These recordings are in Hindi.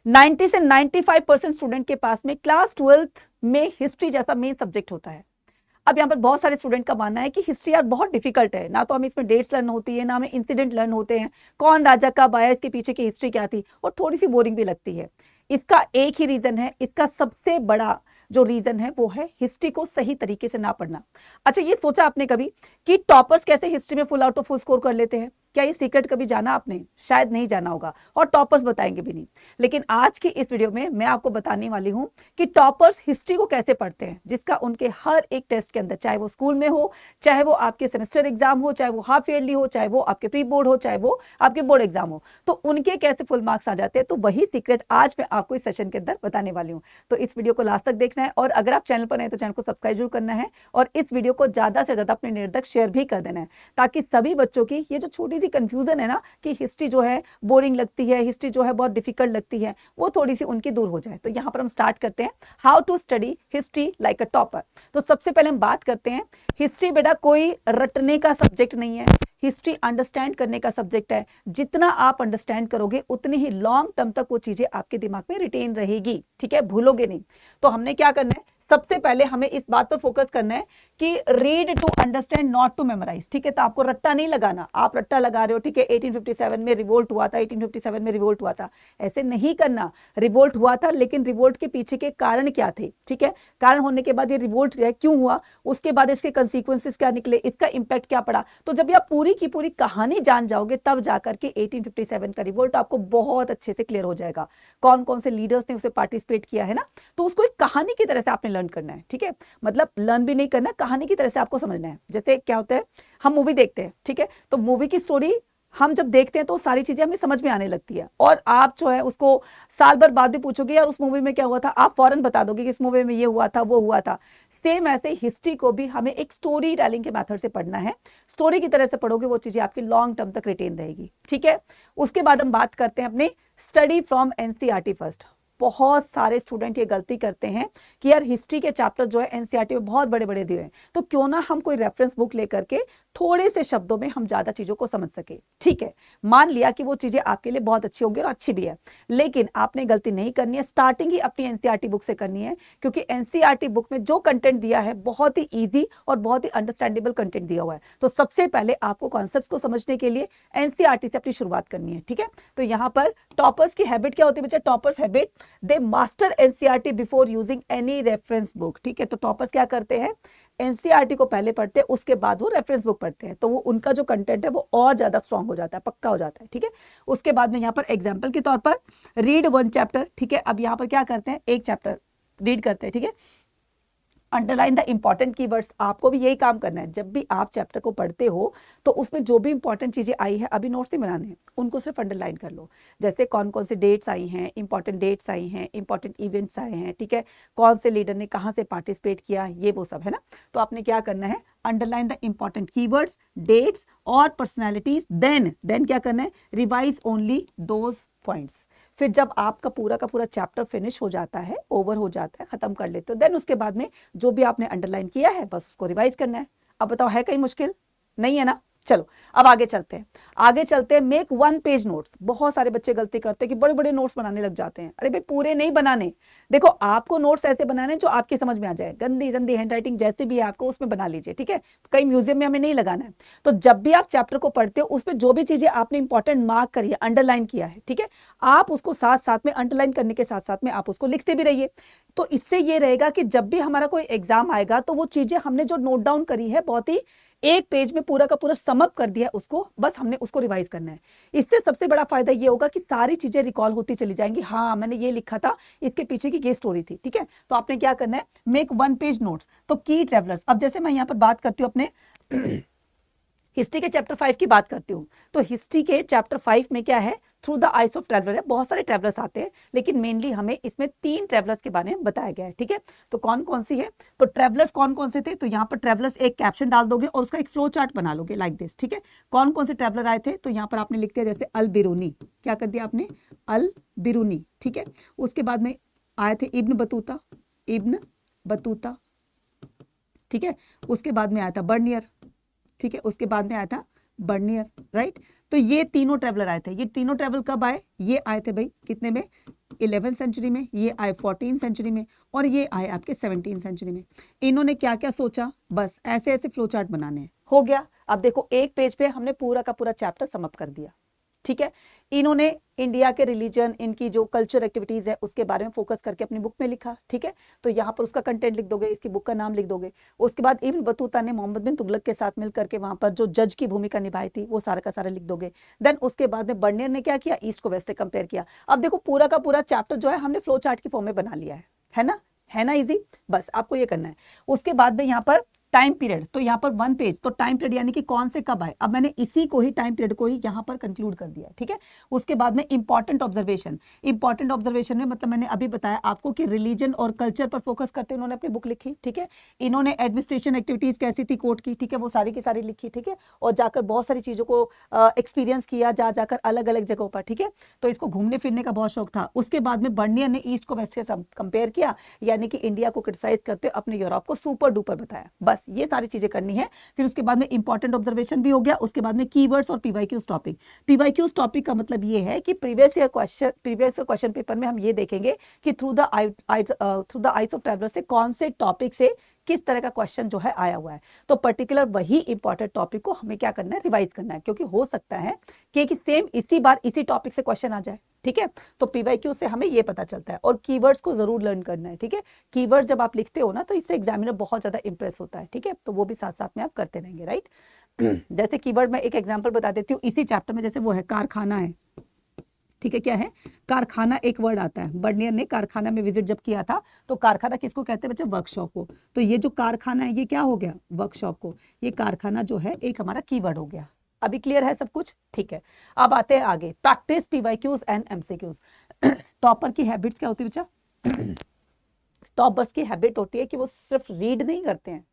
90 से 95% स्टूडेंट के पास में क्लास 12th में हिस्ट्री जैसा मेन सब्जेक्ट होता है। अब यहाँ पर बहुत सारे स्टूडेंट का मानना है कि हिस्ट्री यार बहुत डिफिकल्ट है, ना तो हमें इसमें डेट्स लर्न होती है, ना हमें इंसिडेंट लर्न होते हैं, कौन राजा कब आया, इसके पीछे की हिस्ट्री क्या थी, और थोड़ी सी बोरिंग भी लगती है। इसका एक ही रीजन है, इसका सबसे बड़ा जो रीजन है वो है हिस्ट्री को सही तरीके से ना पढ़ना। अच्छा, ये सोचा आपने कभी कि टॉपर्स कैसे हिस्ट्री में full out of full score कर लेते हैं? क्या ये सीक्रेट कभी जाना आपने? शायद नहीं जाना होगा, और टॉपर्स बताएंगे भी नहीं। लेकिन आज की इस वीडियो में मैं आपको बताने वाली हूं कि टॉपर्स हिस्ट्री को कैसे पढ़ते हैं, जिसका उनके हर एक टेस्ट के अंदर, चाहे वो स्कूल में हो, चाहे वो आपके सेमेस्टर एग्जाम हो, चाहे वो हाफ ईयरली हो, चाहे वो आपके प्री बोर्ड हो, चाहे वो आपके बोर्ड एग्जाम हो, तो उनके कैसे फुल मार्क्स आ जाते हैं। तो वही सीक्रेट आज मैं आपको इस सेशन के अंदर बताने वाली हूँ। तो इस वीडियो को लास्ट तक देखना है, और अगर आप चैनल पर नए तो चैनल को सब्सक्राइब जरूर करना है, और इस वीडियो को ज्यादा से ज्यादा अपने नेट तक शेयर भी कर देना है, ताकि सभी बच्चों की ये जो छोटी सी कंफ्यूजन है ना कि हिस्ट्री जो है बोरिंग लगती है, हिस्ट्री जो है बहुत डिफिकल्ट लगती है, वो थोड़ी सी उनकी दूर हो जाए। तो यहाँ पर हम स्टार्ट करते हैं how to study history like a topper. तो सबसे पहले हम बात करते हैं, हिस्ट्री बेटा कोई रटने का सब्जेक्ट नहीं है, हिस्ट्री अंडरस्टैंड करने का सब्जेक्ट है। जितना आप अंडरस्टैंड करोगे उतनी ही लॉन्ग टर्म तक वो चीजें आपके दिमाग में रिटेन रहेगी, ठीक है, भूलोगे नहीं। तो हमने क्या करना है, सबसे पहले हमें इस बात पर फोकस करना है कि read to understand, not to memorise, ठीक है। तो आपको रट्टा नहीं लगाना, आप रट्टा लगा रहे हो, ठीक है, 1857 में रिवोल्ट हुआ था, 1857 में रिवोल्ट हुआ था, ऐसे नहीं करना। रिवोल्ट हुआ था, लेकिन रिवोल्ट के पीछे के कारण क्या थे, ठीक है, कारण होने के बाद ये रिवोल्ट क्यों हुआ, उसके बाद इसके कंसिक्वेंसेस क्या निकले, इसका इंपैक्ट क्या पड़ा। तो जब आप पूरी की पूरी कहानी जान जाओगे, तब जाकर के 1857 का रिवोल्ट आपको बहुत अच्छे से क्लियर हो जाएगा, कौन कौन से लीडर्स ने उसे पार्टिसिपेट किया है ना। तो उसको एक कहानी की तरह से आपने लर्न करना है, ठीक है, मतलब लर्न भी नहीं करना, कहानी की तरह से आपको समझना है। जैसे क्या होता है, हम मूवी देखते हैं, ठीक है, तो मूवी की स्टोरी हम जब देखते हैं तो सारी चीजें हमें समझ में आने लगती है, और आप जो है उसको साल भर बाद भी पूछोगे यार उस मूवी में क्या हुआ था, आप फौरन बता दोगे कि इस मूवी में ये हुआ था, वो हुआ था। सेम ऐसे हिस्ट्री को भी हमें एक स्टोरी टेलिंग के मेथड से पढ़ना है। स्टोरी की तरह से पढ़ोगे, वो चीजें आपकी लॉन्ग टर्म तक रिटेन रहेगी, ठीक है। उसके बाद हम बात करते हैं अपने स्टडी फ्रॉम एनसीईआरटी फर्स्ट। बहुत सारे स्टूडेंट ये गलती करते हैं कि यार हिस्ट्री के चैप्टर जो है एनसीईआरटी में बहुत बड़े बड़े दिए हैं, तो क्यों ना हम कोई रेफरेंस बुक लेकर के थोड़े से शब्दों में हम ज्यादा चीजों को समझ सके, ठीक है। मान लिया कि वो चीजें आपके लिए बहुत अच्छी होगी और अच्छी भी है, लेकिन आपने गलती नहीं करनी है, स्टार्टिंग ही अपनी एनसीईआरटी बुक से करनी है, क्योंकि एनसीईआरटी बुक में जो कंटेंट दिया है बहुत ही ईजी और बहुत ही अंडरस्टैंडेबल कंटेंट दिया हुआ है। तो सबसे पहले आपको कॉन्सेप्ट्स को समझने के लिए एनसीईआरटी से अपनी शुरुआत करनी है, ठीक है। तो यहाँ पर टॉपर्स की हैबिट क्या होती है बच्चा, toppers habit, they master NCERT before using any reference book, ठीक है। तो टॉपर्स क्या करते हैं, एनसीईआरटी को पहले पढ़ते हैं, उसके बाद वो रेफरेंस बुक पढ़ते हैं, तो वो उनका जो कंटेंट है वो और ज्यादा स्ट्रांग हो जाता है, पक्का हो जाता है, ठीक है। उसके बाद में यहाँ पर एग्जाम्पल के तौर पर रीड वन चैप्टर, ठीक है। अब यहाँ पर क्या करते हैं, एक चैप्टर रीड करते हैं, ठीक है। अंडरलाइन द इंपॉर्टेंट कीवर्ड्स, आपको भी यही काम करना है। जब भी आप चैप्टर को पढ़ते हो तो उसमें जो भी इंपॉर्टेंट चीजें आई है, अभी नोट्स नहीं बनाने हैं, उनको सिर्फ अंडरलाइन कर लो। जैसे कौन कौन से डेट्स आई हैं, इंपॉर्टेंट डेट्स आई हैं, इंपॉर्टेंट इवेंट्स आए हैं, ठीक है, कौन से लीडर ने कहाँ से पार्टिसिपेट किया, ये वो सब है ना। तो आपने क्या करना है, underline the important keywords, dates और पर्सनैलिटीज। देन क्या करना है, रिवाइज ओनली दोज पॉइंट्स। फिर जब आपका पूरा का पूरा चैप्टर फिनिश हो जाता है, ओवर हो जाता है, खत्म कर लेते हो, देन उसके बाद में जो भी आपने अंडरलाइन किया है बस उसको रिवाइज करना है। अब बताओ है कहीं मुश्किल? नहीं है ना। चलो अब आगे चलते हैं, मेक वन पेज नोट्स। बहुत सारे बच्चे गलती करते हैं कि बड़े बड़े नोट्स बनाने लग जाते हैं। अरे भाई पूरे नहीं बनाने, देखो आपको नोट्स ऐसे बनाने जो आपके समझ में आ जाए, गंदी गंदी हैंडराइटिंग जैसे भी है आपको उसमें बना लीजिए, ठीक है। कहीं म्यूजियम में हमें नहीं लगाना है। तो जब भी आप चैप्टर को पढ़ते हो उसमें जो भी चीजें आपने इंपॉर्टेंट मार्क करी है, अंडरलाइन किया है, ठीक है, आप उसको साथ साथ में अंडरलाइन करने के साथ साथ में आप उसको लिखते भी रहिए। तो इससे ये रहेगा कि जब भी हमारा कोई एग्जाम आएगा तो वो चीजें हमने जो नोट डाउन करी है बहुत ही एक पेज में पूरा का पूरा समअप कर दिया है उसको, बस हमने उसको रिवाइज करना है। इससे सबसे बड़ा फायदा ये होगा कि सारी चीजें रिकॉल होती चली जाएंगी, हाँ मैंने ये लिखा था, इसके पीछे की ये स्टोरी थी, ठीक है। तो आपने क्या करना है, मेक वन पेज नोट्स। तो की ट्रेवलर्स, अब जैसे मैं यहाँ पर बात करती हूँ अपने हिस्ट्री के चैप्टर 5 की बात करती हूँ, तो हिस्ट्री के चैप्टर 5 में क्या है, through the eyes of traveller है। बहुत सारे ट्रेवलर्स आते हैं, लेकिन मेनली हमें इसमें 3 ट्रेवलर्स के बारे में बताया गया है, ठीक है। तो कौन कौन सी है, तो ट्रेवलर्स कौन कौन से थे, तो यहाँ पर ट्रेवलर्स एक कैप्शन डाल दोगे और उसका एक फ्लो चार्ट बना लोगे लाइक दिस, ठीक है। कौन कौन से ट्रेवलर आए थे, तो यहाँ पर आपने लिख दिया जैसे अल बिरूनी, क्या कर दिया आपने, अल बिरूनी, ठीक है। उसके बाद में आए थे इब्न बतूता, ठीक है। उसके बाद में आया था बर्नियर, ठीक है। उसके बाद में आया था बर्नियर, राइट। तो ये तीनों ट्रेवलर आए थे। ये तीनों ट्रेवल कब आए, ये आए थे भाई कितने में, 11th सेंचुरी में, ये आए 14th सेंचुरी में, और ये आए आपके 17th सेंचुरी में। इन्होंने क्या क्या सोचा, बस ऐसे ऐसे फ्लो चार्ट बनाने हैं, हो गया। अब देखो एक पेज पे हमने पूरा का पूरा चैप्टर समअप कर दिया, ठीक है। इन्होंने इंडिया के रिलीजन, इनकी जो कल्चर एक्टिविटीज है उसके बारे में फोकस करके अपनी बुक में लिखा, ठीक है। तो यहाँ पर उसका कंटेंट लिख दोगे, इसकी बुक का नाम लिख दोगे। उसके बाद इब्न बतूता ने मोहम्मद बिन तुगलक के साथ मिल करके वहां पर जो जज की भूमिका निभाई थी वो सारा का सारा लिख दोगे। देन उसके बाद में बर्नियर ने क्या किया, ईस्ट को वेस्ट से कंपेयर किया। अब देखो पूरा का पूरा चैप्टर जो है हमने फ्लो चार्ट की फॉर्म में बना लिया है ना, है ना इजी। बस आपको ये करना है। उसके बाद में यहाँ पर टाइम पीरियड, तो यहाँ पर 1 पेज, तो टाइम पीरियड यानी कि कौन से कब आए। अब मैंने इसी को ही टाइम पीरियड को ही यहाँ पर कंक्लूड कर दिया, ठीक है। उसके बाद में इंपॉर्टेंट ऑब्जर्वेशन, इंपॉर्टेंट ऑब्जर्वेशन में मतलब मैंने अभी बताया आपको कि रिलीजन और कल्चर पर फोकस करते उन्होंने अपनी बुक लिखी, ठीक है। इन्होंने एडमिनिस्ट्रेशन एक्टिविटीज कैसी थी कोर्ट की, ठीक है, वो सारी की सारी लिखी, ठीक है। और जाकर बहुत सारी चीजों को एक्सपीरियंस किया, जाकर अलग अलग जगहों पर, ठीक है। तो इसको घूमने फिरने का बहुत शौक था। उसके बाद में बर्नियर ने ईस्ट को वेस्ट से कंपेयर किया, यानी कि इंडिया को क्रिटिसाइज करते अपने यूरोप को सुपर डुपर बताया। बस ये सारी चीजें करनी है। फिर उसके बाद में इंपॉर्टेंट ऑब्जर्वेशन भी हो गया। उसके बाद में कीवर्ड्स और पीवाईक्यूज टॉपिक। पीवाईक्यूज टॉपिक का मतलब ये है कि प्रीवियस ईयर क्वेश्चन पेपर में हम ये देखेंगे कि through the eyes of traveller से कौन से टॉपिक से किस तरह का क्वेश्चन जो है आया हुआ है। तो पर्टिकुलर वही इंपॉर्टेंट टॉपिक को हमें क्या करना है, रिवाइज करना है, क्योंकि हो सकता है कि सेम इसी बार इसी टॉपिक से क्वेश्चन आ जाए, ठीक है। तो पीवाईक्यू से हमें ये पता चलता है। और कीवर्ड्स को जरूर लर्न करना है, ठीक है। कीवर्ड्स जब आप लिखते हो ना तो इससे एग्जामिनर बहुत ज्यादा इंप्रेस होता है, ठीक है। तो वो भी साथ साथ में आप करते रहेंगे, राइट। जैसे कीवर्ड में एक एग्जाम्पल बता देती हूँ इसी चैप्टर में, जैसे वो है कारखाना है, ठीक है। क्या है कारखाना, एक वर्ड आता है। बर्नियर ने कारखाना में विजिट जब किया था तो कारखाना किसको कहते हैं बच्चे, वर्कशॉप को। तो ये जो कारखाना है ये क्या हो गया, वर्कशॉप को। ये कारखाना जो है एक हमारा कीवर्ड हो गया। अभी क्लियर है सब कुछ, ठीक है। अब आते हैं आगे, practice PYQs and MCQs. Topper की हैबिट्स क्या होती है बच्चा, टॉपर्स की हैबिट होती है कि वो सिर्फ रीड नहीं करते हैं,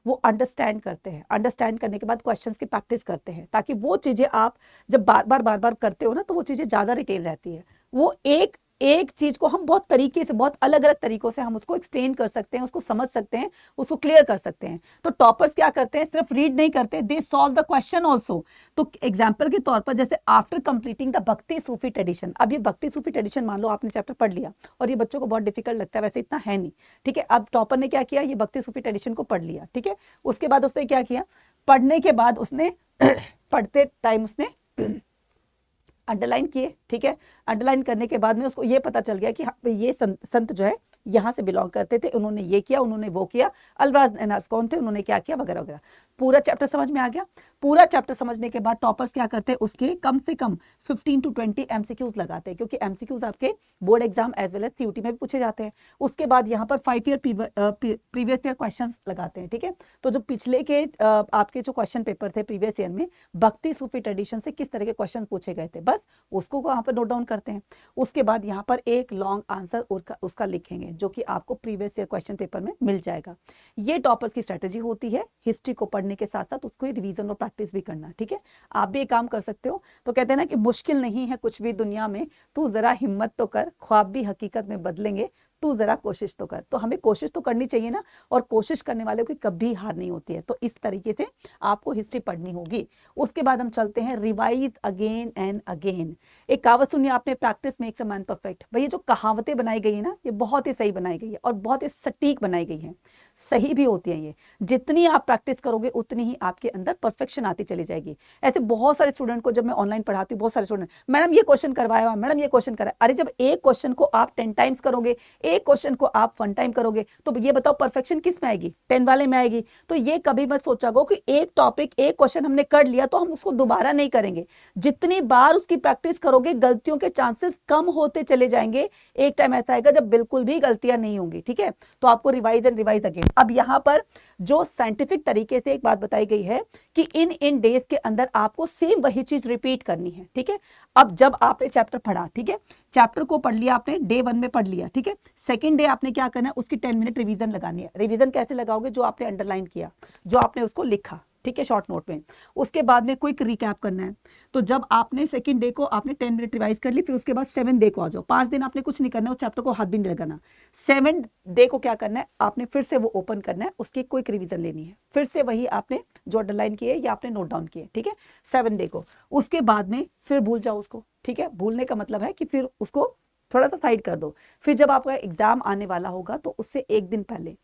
वो अंडरस्टैंड करते हैं। अंडरस्टैंड करने के बाद क्वेश्चंस की प्रैक्टिस करते हैं, ताकि वो चीजें आप जब बार बार करते हो ना तो वो चीजें ज्यादा रिटेन रहती है। वो एक चीज को हम बहुत तरीके से, बहुत अलग अलग तरीकों से हम उसको एक्सप्लेन कर सकते हैं, उसको समझ सकते हैं, उसको क्लियर कर सकते हैं। तो टॉपर्स क्या करते हैं, सिर्फ रीड नहीं करते, they solve the question also. तो एग्जाम्पल के तौर पर जैसे आफ्टर कंप्लीटिंग द भक्ति सूफी ट्रेडिशन। अब ये भक्ति सूफी ट्रेडिशन मान लो आपने चैप्टर पढ़ लिया और ये बच्चों को बहुत डिफिकल्ट लगता है, वैसे इतना है नहीं, ठीक है। अब टॉपर ने क्या किया, ये भक्ति सूफी ट्रेडिशन को पढ़ लिया, ठीक है। उसके बाद उसने क्या किया, पढ़ने के बाद उसने पढ़ते टाइम उसने अंडरलाइन किए, ठीक है। अंडरलाइन करने के बाद में उसको ये पता चल गया कि हाँ ये संत जो है यहाँ से बिलोंग करते थे, उन्होंने ये किया, उन्होंने वो किया, अलराज एनार्स कौन थे, उन्होंने क्या किया, वगैरह वगैरह। पूरा चैप्टर समझ में आ गया। पूरा चैप्टर समझने के बाद टॉपर्स क्या करते हैं, उसके कम से कम 15 to 20 एमसीक्यूज लगाते हैं, क्योंकि एमसीक्यूज आपके board exam as well as CUET में भी पूछे जाते हैं। उसके बाद यहाँ पर 5 ईयर प्रीवियस ईयर क्वेश्चन लगाते हैं, ठीक है। तो जो पिछले के आपके जो क्वेश्चन पेपर थे प्रीवियस ईयर में भक्ति सूफी ट्रेडिशन से किस तरह के क्वेश्चन पूछे गए थे, बस उसको वहां पर नोट डाउन करते हैं। उसके बाद यहाँ पर एक लॉन्ग आंसर उसका लिखेंगे, जो कि आपको प्रीवियस ईयर क्वेश्चन पेपर में मिल जाएगा। ये टॉपर्स की स्ट्रेटेजी होती है, हिस्ट्री को पढ़ने के साथ साथ उसको रिवीजन और प्रैक्टिस भी करना, ठीक है। आप भी एक काम कर सकते हो। तो कहते हैं ना कि मुश्किल नहीं है कुछ भी दुनिया में, तू जरा हिम्मत तो कर, ख्वाब भी हकीकत में बदलेंगे, तू जरा कोशिश तो कर। तो हमें कोशिश तो करनी चाहिए ना, और कोशिश करने वालों की कभी हार नहीं होती है। तो इस तरीके से आपको हिस्ट्री पढ़नी होगी। उसके बाद हम चलते हैं रिवाइज अगेन एंड अगेन। एक कहावत सुनिए आपने, practice makes a man perfect. भाई ये जो कहावतें बनाई गई है ना, ये बहुत ही सही बनाई गई है और बहुत ही सटीक बनाई गई है, सही भी होती है। ये जितनी आप प्रैक्टिस करोगे उतनी ही आपके अंदर परफेक्शन आती चली जाएगी। ऐसे बहुत सारे स्टूडेंट को जब मैं ऑनलाइन पढ़ाती हूँ, बहुत सारे स्टूडेंट, मैडम ये क्वेश्चन करवाया, मैडम ये क्वेश्चन कराया। अरे जब एक क्वेश्चन को आप 10 टाइम्स करोगे, एक क्वेश्चन को आप 1 टाइम करोगे, तो ये बताओ परफेक्शन किस में आएगी, 10 वाले में आएगी। तो ये कभी मत सोचा गो कि एक टॉपिक, एक क्वेश्चन हमने कर लिया तो हम उसको दोबारा नहीं करेंगे। जितनी बार उसकी प्रैक्टिस करोगे गलतियों के चांसेस कम होते चले जाएंगे। एक टाइम ऐसा आएगा जब बिल्कुल भी गलतियां नहीं होंगी, ठीक है। तो आपको रिवाइज एंड रिवाइज अगेन। अब यहां पर जो साइंटिफिक तरीके से एक बात बताई गई है कि इन डेज के अंदर आपको सेम वही चीज रिपीट करनी है, ठीक है। अब जब आपने चैप्टर पढ़ा, ठीक है, चैप्टर को पढ़ लिया आपने, डे 1 में पढ़ लिया, ठीक है। सेकंड डे आपने क्या करना है, उसकी 10 मिनट रिवीजन लगानी है। रिवीजन कैसे लगाओगे, जो आपने अंडरलाइन किया, जो आपने उसको लिखा, ठीक है, शॉर्ट नोट में। उसके बाद में क्विक रिकैप करना है। तो जब आपने सेकंड डे को आपने 10 मिनट रिवाइज कर ली, फिर उसके बाद 7 डे को आ जाओ। 5 दिन आपने कुछ नहीं करना है, उस चैप्टर को हाथ भी नहीं लगाना। 7 डे को क्या करना है, आपने फिर से वो ओपन करना है, उसकी क्विक रिवीजन लेनी है, फिर से वही आपने जो अंडरलाइन किए या आपने नोट डाउन किए, ठीक है, 7 डे को। उसके बाद में फिर भूल जाओ उसको, ठीक है। भूलने का मतलब है कि फिर उसको थोड़ा सा साइड कर दो। फिर जब आपका एग्जाम आने वाला होगा तो उससे एक दिन पहले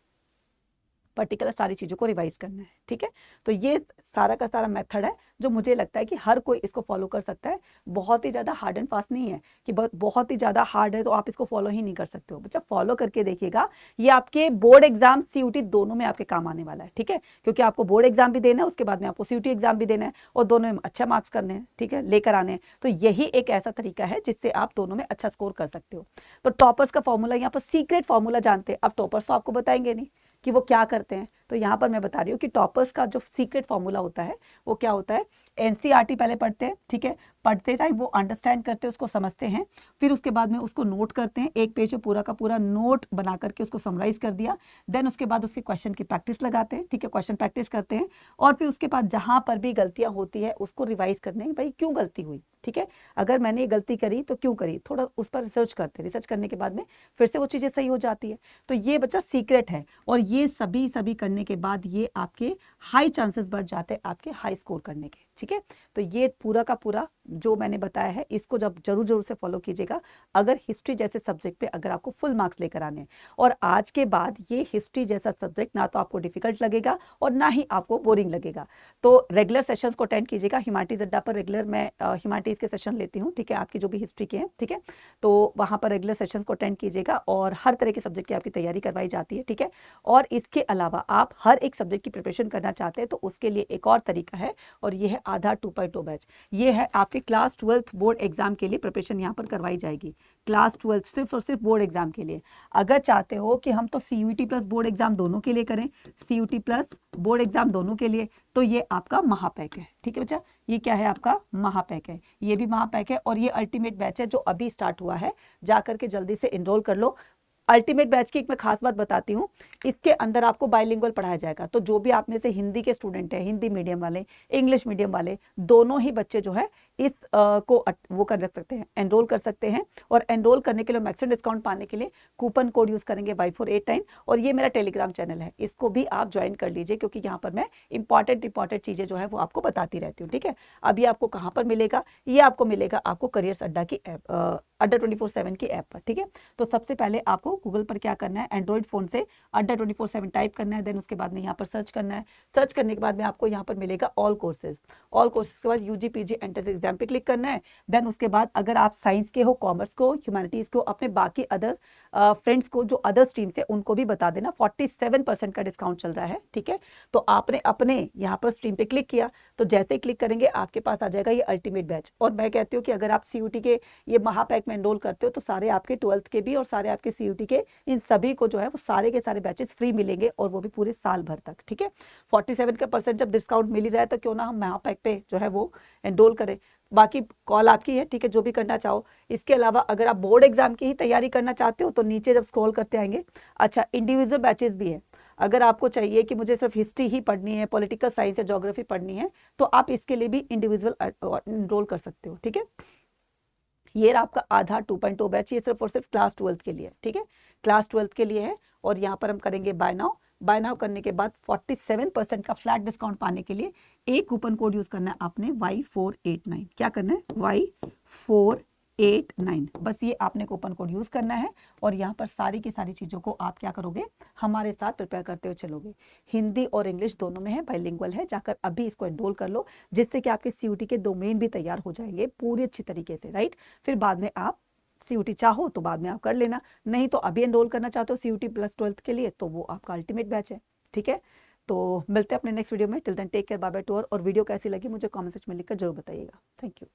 पर्टिकुलर सारी चीज़ों को रिवाइज करना है, ठीक है। तो ये सारा का सारा मेथड है जो मुझे लगता है कि हर कोई इसको फॉलो कर सकता है। बहुत ही ज़्यादा हार्ड एंड फास्ट नहीं है कि बहुत ही ज़्यादा हार्ड है तो आप इसको फॉलो ही नहीं कर सकते हो। बच्चा फॉलो करके देखिएगा, ये आपके बोर्ड एग्जाम CUT दोनों में आपके काम आने वाला है, ठीक है। क्योंकि आपको बोर्ड एग्जाम भी देना है, उसके बाद में आपको CUT एग्जाम भी देना है और दोनों में अच्छा मार्क्स करने हैं, ठीक है, लेकर आने हैं। तो यही एक ऐसा तरीका है जिससे आप दोनों में अच्छा स्कोर कर सकते हो। तो टॉपर्स का फॉर्मूला यहाँ पर सीक्रेट फॉर्मूला जानते हैं। अब टॉपर्स तो आपको बताएंगे नहीं कि वो क्या करते हैं, तो यहाँ पर मैं बता रही हूँ कि टॉपर्स का जो सीक्रेट फॉर्मूला होता है वो क्या होता है। NCERT पहले पढ़ते हैं, ठीक है, पढ़ते टाइम वो अंडरस्टैंड करते हैं, उसको समझते हैं, फिर उसके बाद में उसको नोट करते हैं, एक पेज में पूरा का पूरा नोट बना करके उसको समराइज कर दिया। देन उसके बाद उसके क्वेश्चन की प्रैक्टिस लगाते हैं, ठीक है, क्वेश्चन प्रैक्टिस करते हैं और फिर उसके बाद जहाँ पर भी गलतियाँ होती है उसको रिवाइज करने की, भाई क्यों गलती हुई, ठीक है, अगर मैंने ये गलती करी तो क्यों करी, थोड़ा उस पर रिसर्च करते हैं, रिसर्च करने के बाद में फिर से वो चीज़ें सही हो जाती है। तो ये बच्चा सीक्रेट है और ये सभी करने के बाद ये आपके हाई चांसेस बढ़ जाते हैं आपके हाई स्कोर करने के, ठीक है। तो ये पूरा का पूरा जो मैंने बताया है इसको जब जरूर से फॉलो कीजिएगा अगर हिस्ट्री जैसे सब्जेक्ट पे अगर आपको फुल मार्क्स लेकर आने हैं। और आज के बाद ये हिस्ट्री जैसा सब्जेक्ट ना तो आपको डिफिकल्ट लगेगा और ना ही आपको बोरिंग लगेगा। तो रेगुलर सेशंस को अटेंड कीजिएगा। ह्यूमैनिटीज अड्डा पर रेगुलर मैं ह्यूमैनिटीज के सेशन लेती हूँ, ठीक है, आपकी जो भी हिस्ट्री के हैं, ठीक है। तो वहाँ पर रेगुलर सेशंस को अटेंड कीजिएगा और हर तरह के सब्जेक्ट की आपकी तैयारी करवाई जाती है, ठीक है। और इसके अलावा आप हर एक सब्जेक्ट की प्रिपरेशन करना चाहते हैं तो उसके लिए एक और तरीका है और ये है आधार 2.0 बैच। ये है आपके क्लास 12th बोर्ड एग्जाम के लिए प्रिपरेशन यहाँ पर करवाई जाएगी। क्लास 12 सिर्फ और सिर्फ बोर्ड एग्जाम के लिए। अगर चाहते हो कि हम तो CUT प्लस बोर्ड एग्जाम दोनों के लिए करें, CUT प्लस बोर्ड एग्जाम दोनों के लिए, तो ये आपका महापैक है, ठीक है बच्चा। ये क्या है आपका महापैक है, ये भी महापैक है और ये अल्टीमेट बैच है जो अभी स्टार्ट हुआ है। जाकर के जल्दी से एनरोल कर लो। अल्टीमेट बैच की एक मैं खास बात बताती हूँ, इसके अंदर आपको बाइलिंगुअल पढ़ाया जाएगा। तो जो भी आप में से हिंदी के स्टूडेंट हैं, हिंदी मीडियम वाले, इंग्लिश मीडियम वाले, दोनों ही बच्चे जो है इस को वो कर रख सकते हैं, एनरोल कर सकते हैं। और एनरोल करने के लिए मैक्सिमम डिस्काउंट पाने के लिए कूपन कोड यूज़ करेंगे Y489। और ये मेरा टेलीग्राम चैनल है, इसको भी आप ज्वाइन कर लीजिए क्योंकि यहाँ पर मैं इंपॉर्टेंट चीज़ें जो है वो आपको बताती रहती हूँ, ठीक है। अभी आपको कहाँ पर मिलेगा, ये आपको मिलेगा आपको करियर्स अड्डा की ऐप, अड्डा 24/7 की ऐप पर, ठीक है। तो सबसे पहले आपको गूगल पर क्या करना है, एंड्रॉइड फ़ोन से अड्डा 24/7 टाइप करना है। देन उसके बाद में यहाँ पर सर्च करना है। सर्च करने के बाद में आपको यहाँ पर मिलेगा ऑल कोर्सेज। ऑल कोर्सेज के बाद UG PG एंट्रेंस एग्जाम पे क्लिक करना है। देन उसके बाद अगर आप साइंस के हो, कॉमर्स को, ह्यूमैनिटीज़ को, अपने बाकी अदर फ्रेंड्स को जो अदर स्ट्रीम से उनको भी बता देना। 47% का डिस्काउंट चल रहा है, ठीक है। तो आपने अपने यहाँ पर स्ट्रीम पे क्लिक किया तो जैसे ही क्लिक करेंगे आपके पास आ जाएगा ये अल्टीमेट बैच। और मैं कहती हूँ कि अगर आप CUT के ये महापैक में एनरोल करते हो तो सारे आपके 12th के भी और सारे आपके CUT के इन सभी को जो है वो सारे के सारे बैचेस फ्री मिलेंगे और वो भी पूरे साल भर तक, ठीक है। 47% जब डिस्काउंट मिल ही रहा है तो क्यों ना हम महापैक पे जो है वो एनरोल करें। बाकी कॉल आपकी है, ठीक है, जो भी करना चाहो। इसके अलावा अगर आप बोर्ड एग्जाम की ही तैयारी करना चाहते हो तो नीचे जब स्क्रॉल करते आएंगे, अच्छा, इंडिविजुअल बैचेस भी है। अगर आपको चाहिए कि मुझे सिर्फ हिस्ट्री ही पढ़नी है, पॉलिटिकल साइंस या ज्योग्राफी पढ़नी है, तो आप इसके लिए भी इंडिविजुअल एनरोल कर सकते हो, ठीक है। ये आपका आधार 2.0 बैच, ये सिर्फ और सिर्फ क्लास 12th के लिए, ठीक है, क्लास 12th के लिए है। और यहाँ पर हम करेंगे बाय नाउ करने के बाद 47% का फ्लैट डिस्काउंट पाने के लिए एक कूपन कोड यूज करना है आपने, Y489। क्या करना है, Y489, बस ये आपने कूपन कोड यूज करना है। और यहाँ पर सारी की सारी चीज़ों को आप क्या करोगे, हमारे साथ प्रिपेयर करते हुए चलोगे। हिंदी और इंग्लिश दोनों में है, बाइलिंगुअल है। जाकर अभी इसको एनरोल कर लो जिससे कि आपके CUT के डोमेन भी तैयार हो जाएंगे पूरी अच्छी तरीके से, राइट। फिर बाद में आप CUT चाहो तो बाद में आप कर लेना, नहीं तो अभी एनरोल करना चाहते हो CUT प्लस 12th के लिए तो वो आपका अल्टीमेट बैच है, ठीक है। तो मिलते हैं अपने नेक्स्ट वीडियो में। Till then take care, bye bye to all. और वीडियो कैसी लगी मुझे कमेंट सेक्शन में लिखकर जरूर बताइएगा। Thank you.